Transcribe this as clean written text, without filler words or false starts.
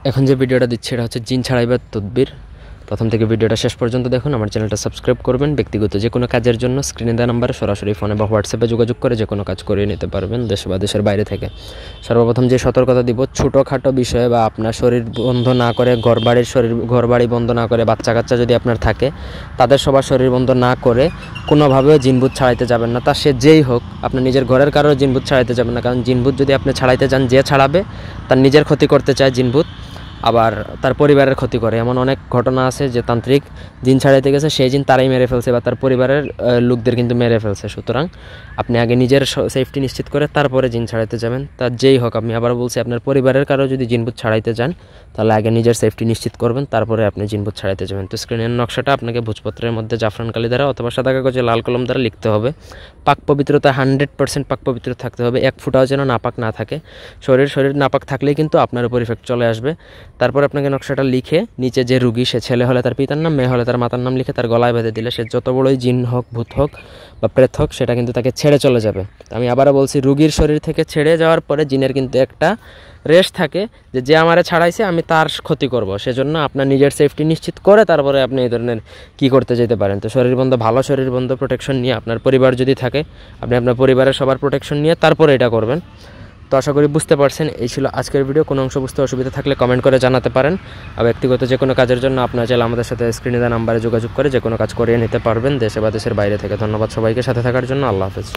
এখন যে ভিডিওটা দিচ্ছি এটা হচ্ছে জিন ছাড়াইবার তদবির। প্রথম থেকে ভিডিওটা শেষ পর্যন্ত দেখুন। আমার চ্যানেলটা সাবস্ক্রাইব করবেন। ব্যক্তিগত যে কোনো কাজের জন্য স্ক্রিনে দেওয়া নাম্বারে সরাসরি ফোনে বা হোয়াটসঅ্যাপে যোগাযোগ করে যে কোনো কাজ করিয়ে নিতে পারবেন দেশ বা দেশের বাইরে থেকে। সর্বপ্রথম যে সতর্কতা দিব, ছোটোখাটো বিষয়ে বা আপনার শরীর বন্ধ না করে, ঘরবাড়ি বন্ধ না করে, বাচ্চা কাচ্চা যদি আপনার থাকে তাদের সবার শরীর বন্ধ না করে কোনোভাবেও জিনভূত ছাড়াইতে যাবেন না। তা সে যেই হোক, আপনার নিজের ঘরের কারোর জিনভূত ছাড়াইতে যাবেন না, কারণ জিনভূত যদি আপনি ছাড়াইতে যান, যে ছাড়াবে তার নিজের ক্ষতি করতে চায় জিনভূত, আবার তার পরিবারের ক্ষতি করে। এমন অনেক ঘটনা আছে যে তান্ত্রিক জিন ছাড়াইতে গেছে, সেই জিন তারাই মেরে ফেলছে বা তার পরিবারের লোকদের কিন্তু মেরে ফেলছে। সুতরাং আপনি আগে নিজের সেফটি নিশ্চিত করে তারপরে জিন ছাড়াইতে যাবেন। তার যেই হোক, আমি আবার বলছি, আপনার পরিবারের কারো যদি জিনভূত ছাড়াইতে যান তাহলে আগে নিজের সেফটি নিশ্চিত করবেন, তারপরে আপনি জিনভূত ছাড়াইতে যাবেন। তো স্ক্রিনের নকশাটা আপনাকে ভোজপত্রের মধ্যে জাফরান কালি দ্বারা অথবা সাদা কাগজে লাল কলম দ্বারা লিখতে হবে। পাক পবিত্রতা 100% পাক পবিত্র থাকতে হবে, এক ফুটাও যেন নাপাক না থাকে। শরীর নাপাক থাকলেই কিন্তু আপনার উপর ইফেক্ট চলে আসবে। তারপর আপনাকে নকশাটা লিখে নিচে যে রুগী, সে ছেলে হলে তার পিতার নাম, মেয়ে হলে তার মাতার নাম লিখে তার গলায় বেঁধে দিলে সে যত বড়ই জিন হোক, ভূত হোক বা প্রেত হোক, সেটা কিন্তু তাকে ছেড়ে চলে যাবে। আমি আবারও বলছি, রুগীর শরীর থেকে ছেড়ে যাওয়ার পরে জিনের কিন্তু একটা রেস্ট থাকে যে আমারে ছাড়াইছে, আমি তার ক্ষতি করব। সেজন্য আপনার নিজের সেফটি নিশ্চিত করে তারপরে আপনি এই ধরনের কী করতে যেতে পারেন। তো শরীরবন্ধ, ভালো শরীরবন্ধ প্রোটেকশন নিয়ে, আপনার পরিবার যদি থাকে আপনি আপনার পরিবারের সবার প্রোটেকশন নিয়ে তারপরে এটা করবেন। তো আশা করি বুঝতে পারছেন। এই ছিল আজকের ভিডিও। কোনো অংশ বুঝতে অসুবিধা থাকলে কমেন্ট করে জানাতে পারেন। আর ব্যক্তিগত যে কোনো কাজের জন্য আপনার চাইলে আমাদের সাথে স্ক্রিনে দেওয়া নাম্বারে যোগাযোগ করে যে কোনো কাজ করিয়ে নিতে পারবেন দেশে বা দেশের বাইরে থেকে। ধন্যবাদ সবাইকে সাথে থাকার জন্য। আল্লাহ হাফেজ।